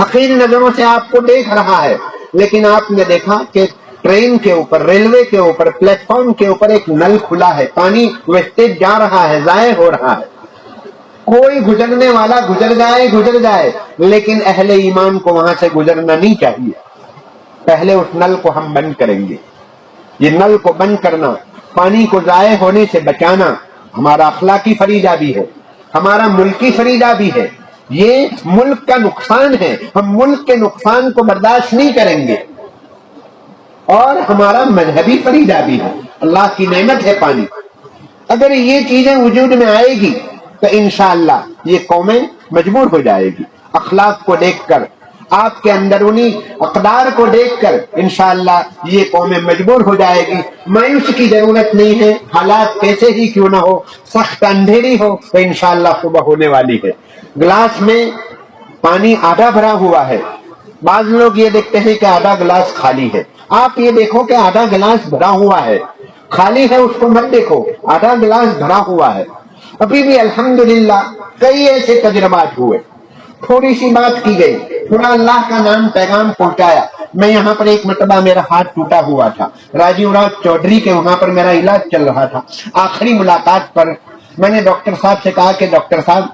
حقیر نظروں سے آپ کو دیکھ رہا ہے، لیکن آپ نے دیکھا کہ ٹرین کے اوپر، ریلوے کے اوپر، پلیٹ فارم کے اوپر ایک نل کھلا ہے، پانی ویسٹیج جا رہا ہے، ضائع ہو رہا ہے. کوئی گزرنے والا گزر جائے لیکن اہل ایمان کو وہاں سے گزرنا نہیں چاہیے. پہلے اس نل کو ہم بند کریں گے. یہ نل کو بند کرنا، پانی کو ضائع ہونے سے بچانا ہمارا اخلاقی فریضہ بھی ہے، ہمارا ملکی فریضہ بھی ہے. یہ ملک کا نقصان ہے، ہم ملک کے نقصان کو برداشت نہیں کریں گے. اور ہمارا مذہبی فریضہ بھی ہے، اللہ کی نعمت ہے پانی. اگر یہ چیزیں وجود میں آئے گی تو انشاءاللہ یہ قومیں مجبور ہو جائے گی. اخلاق کو دیکھ کر، آپ کے اندرونی اقدار کو دیکھ کر انشاءاللہ یہ قومیں مجبور ہو جائے گی. مایوسی کی ضرورت نہیں ہے. حالات کیسے ہی کیوں نہ ہو، سخت اندھیری ہو تو انشاءاللہ صبح ہونے والی ہے. گلاس میں پانی آدھا بھرا ہوا ہے، بعض لوگ یہ دیکھتے ہیں کہ آدھا گلاس خالی ہے. آپ یہ دیکھو کہ آدھا گلاس بھرا ہوا ہے، خالی ہے اس کو مت دیکھو، آدھا گلاس بھرا ہوا ہے. ابھی بھی الحمدللہ کئی ایسے تجربات ہوئے، تھوڑی سی بات کی گئی، تھوڑا اللہ کا نام پیغام پہنچایا. میں یہاں پر ایک مرتبہ میرا ہاتھ ٹوٹا ہوا تھا، راجیو راج چودھری کے وہاں پر میرا علاج چل رہا تھا. آخری ملاقات پر میں نے ڈاکٹر صاحب سے کہا کہ ڈاکٹر صاحب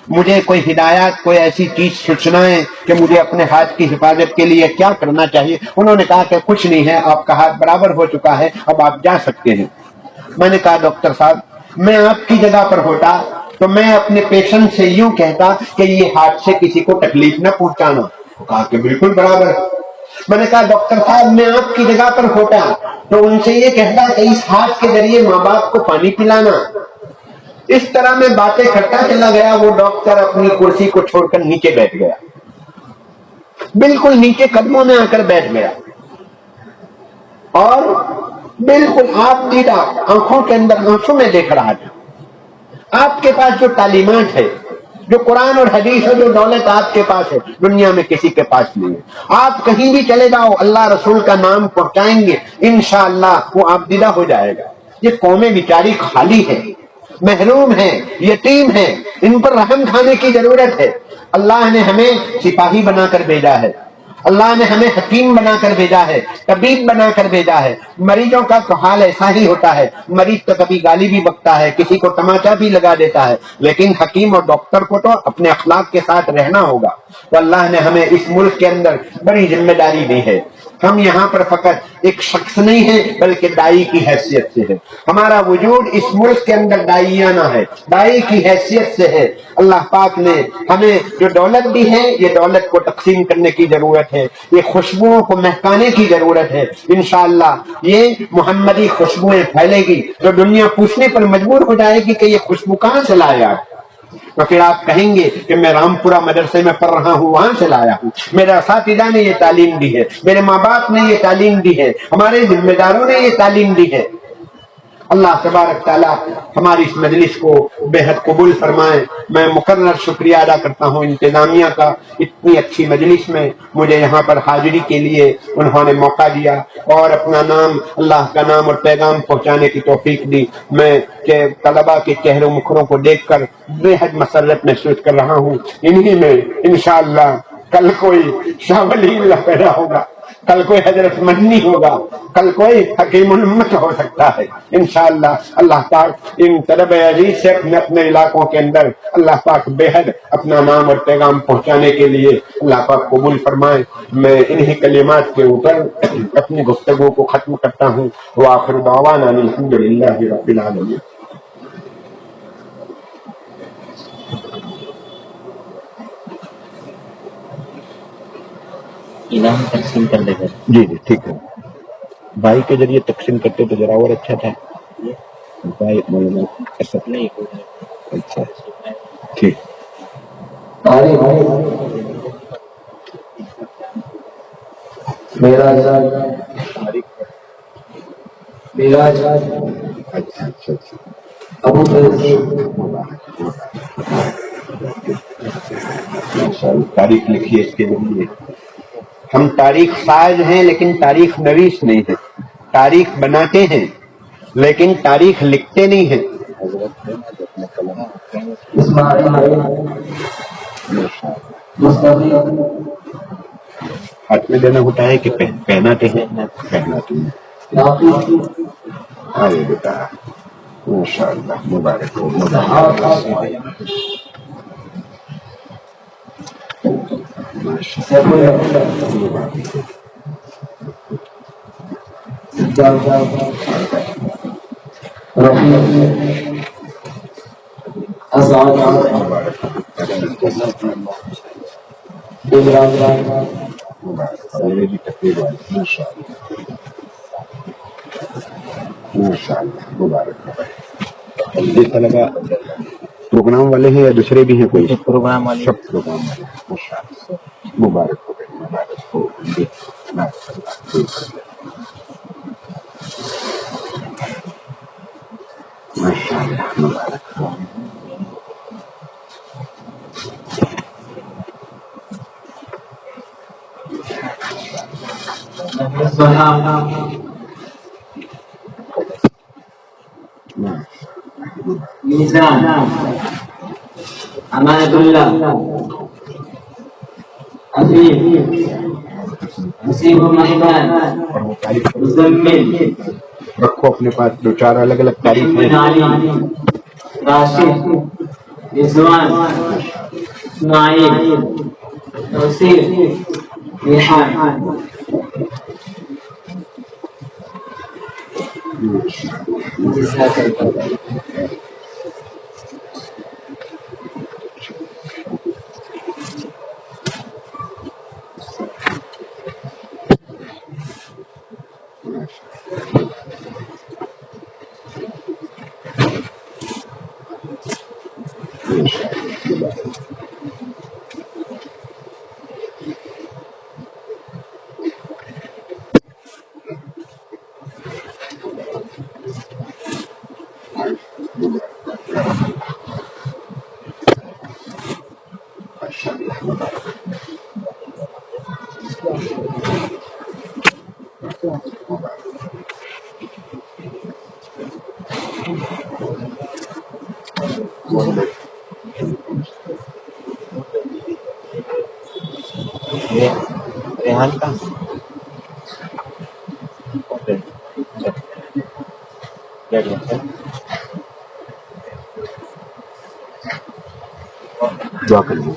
مجھے کوئی ہدایات، کوئی ایسی چیز سوچنائیں کہ مجھے اپنے ہاتھ کی حفاظت کے لیے کیا کرنا چاہیے. انہوں نے کہا کہ کچھ نہیں ہے، آپ کا ہاتھ برابر ہو چکا ہے، اب آپ جا سکتے ہیں. میں نے کہا ڈاکٹر صاحب میں آپ کی جگہ پر ہوتا تو میں اپنے پیشنٹ سے یوں کہتا کہ یہ ہاتھ سے کسی کو تکلیف نہ پہنچانا. کہا کہ بالکل برابر. میں نے کہا ڈاکٹر صاحب میں آپ کی جگہ پر ہوتا تو ان سے یہ کہتا کہ اس ہاتھ کے ذریعے ماں باپ کو پانی پلانا. اس طرح میں باتیں کرتا چلا گیا. وہ ڈاکٹر اپنی کرسی کو چھوڑ کر نیچے بیٹھ گیا، بالکل نیچے قدموں میں آ کر بیٹھ گیا. اور بالکل آپ دیدہ آنکھوں کے اندر آنسو میں دیکھ رہا تھا. آپ کے پاس جو تعلیمات ہے جو قرآن اور حدیث ہے، جو دولت آپ کے پاس ہے دنیا میں کسی کے پاس نہیں ہے۔ آپ کہیں بھی چلے جاؤ، اللہ رسول کا نام پہنچائیں گے، انشاءاللہ وہ آپ دیدہ ہو جائے گا۔ یہ قومیں بیچاری خالی ہے، محروم ہیں، یتیم ہیں، ان پر رحم کھانے کی ضرورت ہے۔ اللہ نے ہمیں سپاہی بنا کر بھیجا ہے، اللہ نے ہمیں حکیم بنا کر بھیجا ہے، طبیب بنا کر بھیجا ہے۔ مریضوں کا تو حال ایسا ہی ہوتا ہے، مریض تو کبھی گالی بھی بکتا ہے، کسی کو تماچا بھی لگا دیتا ہے، لیکن حکیم اور ڈاکٹر کو تو اپنے اخلاق کے ساتھ رہنا ہوگا۔ تو اللہ نے ہمیں اس ملک کے اندر بڑی ذمہ داری دی ہے۔ ہم یہاں پر فقط ایک شخص نہیں ہے بلکہ دائی کی حیثیت سے ہے۔ ہمارا وجود اس ملک کے اندر دائیانہ ہے، دائی کی حیثیت سے ہے۔ اللہ پاک نے ہمیں جو دولت دی ہے، یہ دولت کو تقسیم کرنے کی ضرورت ہے، یہ خوشبوؤں کو مہکانے کی ضرورت ہے۔ انشاءاللہ یہ محمدی خوشبوئیں پھیلے گی جو دنیا پوچھنے پر مجبور ہو جائے گی کہ یہ خوشبو کہاں سے لایا، تو پھر آپ کہیں گے کہ میں رامپورہ مدرسے میں پڑھ رہا ہوں، وہاں سے لایا ہوں، میرے اساتذہ نے یہ تعلیم دی ہے، میرے ماں باپ نے یہ تعلیم دی ہے، ہمارے ذمہ داروں نے یہ تعلیم دی ہے۔ اللہ تبارک تعالیٰ ہماری اس مجلس کو بے حد قبول فرمائے۔ میں مکرر شکریہ ادا کرتا ہوں انتظامیہ کا، اتنی اچھی مجلس میں مجھے یہاں پر حاضری کے لیے انہوں نے موقع دیا اور اپنا نام، اللہ کا نام اور پیغام پہنچانے کی توفیق دی۔ میں طلباء کے چہروں مکھروں کو دیکھ کر بے حد مسرت محسوس کر رہا ہوں۔ انہی میں انشاءاللہ کل کوئی شاہ ولی اللہ پیدا ہوگا، کل کوئی حضرت مدنی ہوگا، کل کوئی حکیم الامت ہو سکتا ہے انشاءاللہ۔ اللہ پاک ان طلب عزیز سے اپنے اپنے علاقوں کے اندر اللہ پاک بے حد اپنا نام اور پیغام پہنچانے کے لیے اللہ پاک قبول فرمائے۔ میں انہی کلمات کے اوپر اپنی گفتگو کو ختم کرتا ہوں۔ وآخر دعوانا الحمدللہ رب العالمین۔
انعام تقسیم کر دے گا؟
جی جی ٹھیک ہے، بھائی کے ذریعے تقسیم کرتے تو ذرا اور اچھا تھا۔ بھائی مولانا اسد
نہیں،
اچھا ٹھیک۔
میرا
اچھا اچھا اچھا
ابو
تاریخ لکھی ہے اس کے ذریعے۔ ہم تاریخ ساز ہیں لیکن تاریخ نویس نہیں ہے، تاریخ بناتے ہیں لیکن تاریخ لکھتے نہیں ہیں۔ ہاتھ میں دینا ہوتا ہے کہ پہناتے ہیں؟ پہناتے ہیں۔ ارے بیٹا ماشاء اللہ، مبارک ہو، مبارک ہو۔ یہ طلبا پروگرام والے ہیں یا دوسرے بھی ہیں؟ کوئی
پروگرام والے،
سب پروگرام والے، ماشاء اللہ، مبارک ہو گئے، مبارک ہو گئے، ماشاء اللہ، مبارک ہو۔
میزان امانت اللہ حفیظ حسیب الرحمن
اور وہ تاریخ
مزمل
رکھو اپنے پاس، دو چار الگ الگ تاریخ ہیں۔
علی راشد رضوان اسماعیل توصیف ریحان۔ جزاک اللہ۔
ریحان کا دعا کر لیں.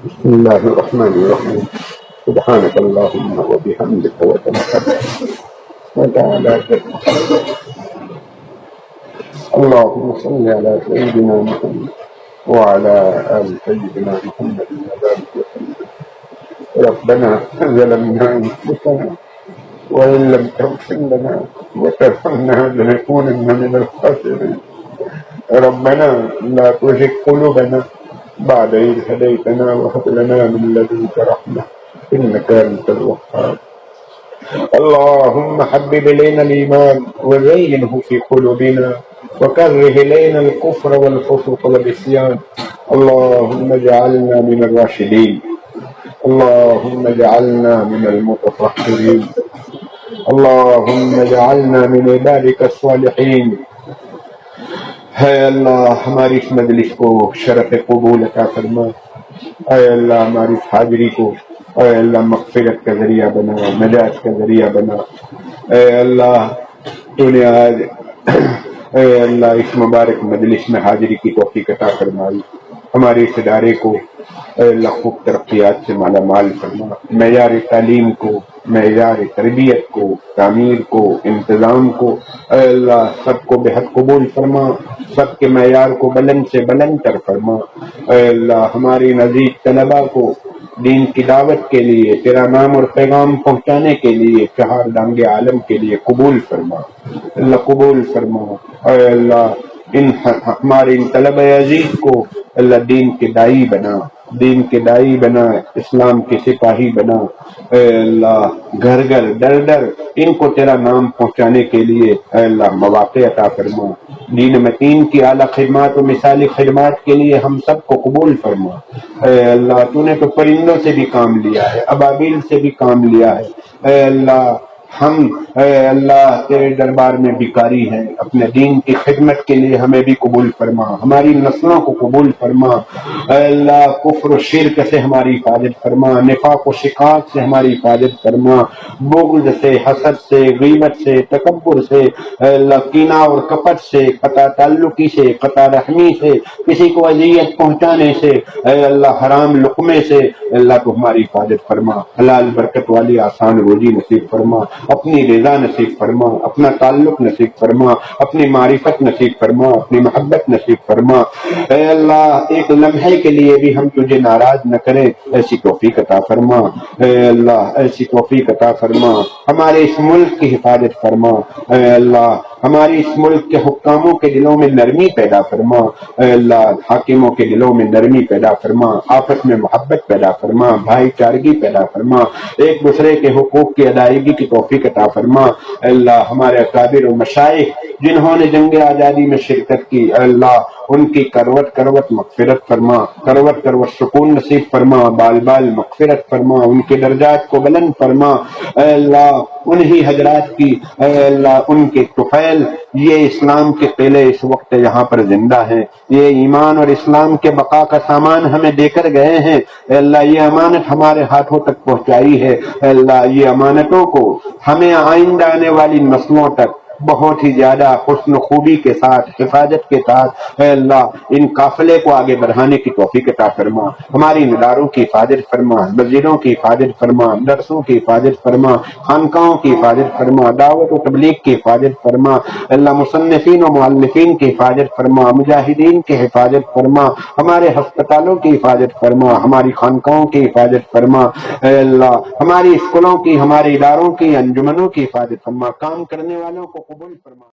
بسم الله الرحمن الرحيم سبحانك اللهم وبحمدك وتبارك وتعالى جدك. اللهم صل على سيدنا محمد وعلى آل سيدنا محمد وبارك وسلم. ربنا ظلمنا أنفسنا وإن لم تغفر لنا وترحمنا لنكونن من الخاسرين. ربنا لا تزغ قلوبنا بعد إذ هديتنا وهب لنا من لدنك رحمة إنك أنت الوهاب. اللهم حبب إلينا الإيمان وزينه في قلوبنا وكره إلينا الكفر والفسوق والعصيان. اللهم اجعلنا من الراشدين. اللهم اجعلنا من المتطهرين. اللهم اجعلنا من عبادك الصالحين. اے اللہ ہماری اس مجلس کو شرف قبول عطا فرما. اے اللہ ہماری اس حاضری کو اے اللہ مغفرت کا ذریعہ بنا، نجات کا ذریعہ بنا. اے اللہ تو نے آج اے اللہ اس مبارک مجلس میں حاضری کی توفیق عطا فرمائی. ہمارے اس ادارے کو اے اللہ خوب ترقیات سے مالا مال فرما. معیار تعلیم کو، معیار تربیت کو، تعمیر کو، انتظام کو اے اللہ سب کو بحق قبول فرما. سب کے معیار کو بلند سے بلند تر فرما. اے اللہ ہماری عزیز طلباء کو دین کی دعوت کے لیے، تیرا نام اور پیغام پہنچانے کے لیے، چہار دانگ عالم کے لیے قبول فرما. اللہ قبول فرما. اے اللہ ہمارے ان طلبہ عزیز کو اللہ دین کے دائی بنا، دین کے دائی بنا، اسلام کے سپاہی بنا. اے اللہ گھر گھر در در ان کو تیرا نام پہنچانے کے لیے اے اللہ مواقع عطا فرما. دین متین کی اعلیٰ خدمات و مثالی خدمات کے لیے ہم سب کو قبول فرما. اے اللہ تو نے تو پرندوں سے بھی کام لیا ہے، ابابیل سے بھی کام لیا ہے. اے اللہ ہم اے اللہ تیرے دربار میں بھکاری ہیں. اپنے دین کی خدمت کے لیے ہمیں بھی قبول فرما، ہماری نسلوں کو قبول فرما. اے اللہ کفر و شرک سے ہماری حفاظت فرما، نفاق و شقاق سے ہماری حفاظت فرما، بغض سے، حسد سے، غیبت سے، تکبر سے، اے اللہ کینہ اور کپٹ سے، قطع تعلقی سے، قطع رحمی سے، کسی کو اذیت پہنچانے سے، اے اللہ حرام لقمے سے اے اللہ تو ہماری حفاظت فرما. حلال برکت والی آسان روزی نصیب فرما، اپنی رضا نصیب فرما، اپنا تعلق نصیب فرما، اپنی معرفت نصیب فرما، اپنی محبت نصیب فرما. اے اللہ ایک لمحے کے لیے بھی ہم تجھے ناراض نہ کریں ایسی توفیق عطا فرما. اے اللہ ایسی توفیق عطا فرما. ہمارے اس ملک کی حفاظت فرما. اے اللہ ہماری اس ملک کے حکاموں کے دلوں میں نرمی پیدا فرما. اے اللہ حاکموں کے دلوں میں نرمی پیدا فرما، آپس میں محبت پیدا فرما، بھائی چارگی پیدا فرما، ایک دوسرے کے حقوق کی ادائیگی کی توفیق عطا فرما. اے اللہ ہمارے اکابر و مشائخ جنہوں نے جنگ آزادی میں شرکت کی اے اللہ ان کی کروٹ کروٹ مغفرت فرما، کروٹ کروٹ سکون نصیب فرما، بال بال مغفرت فرما، ان کے درجات کو بلند فرما. اے اللہ انہی حضرات کی اے اللہ ان کے طفیل یہ اسلام کے قلعے اس وقت یہاں پر زندہ ہیں، یہ ایمان اور اسلام کے بقا کا سامان ہمیں دے کر گئے ہیں. اے اللہ یہ امانت ہمارے ہاتھوں تک پہنچائی ہے. اے اللہ یہ امانتوں کو ہمیں آئندہ آنے والی نسلوں تک بہت ہی زیادہ حسن و خوبی کے ساتھ، حفاظت کے ساتھ اے اللہ ان قافلے کو آگے بڑھانے کی توفیق عطا فرما. ہماری اداروں کی حفاظت فرما، مسجدوں کی حفاظت فرما، درسوں کی حفاظت فرما، خانقاہوں کی حفاظت فرما، دعوت و تبلیغ کی حفاظت فرما. اللہ مصنفین و مؤلفین کی حفاظت فرما، مجاہدین کی حفاظت فرما، ہمارے ہسپتالوں کی حفاظت فرما، ہماری خانقاہوں کی حفاظت فرما. اے اللہ ہماری اسکولوں کی، ہمارے اداروں کی، انجمنوں کی حفاظت فرما، کام کرنے والوں کو قبول فرما.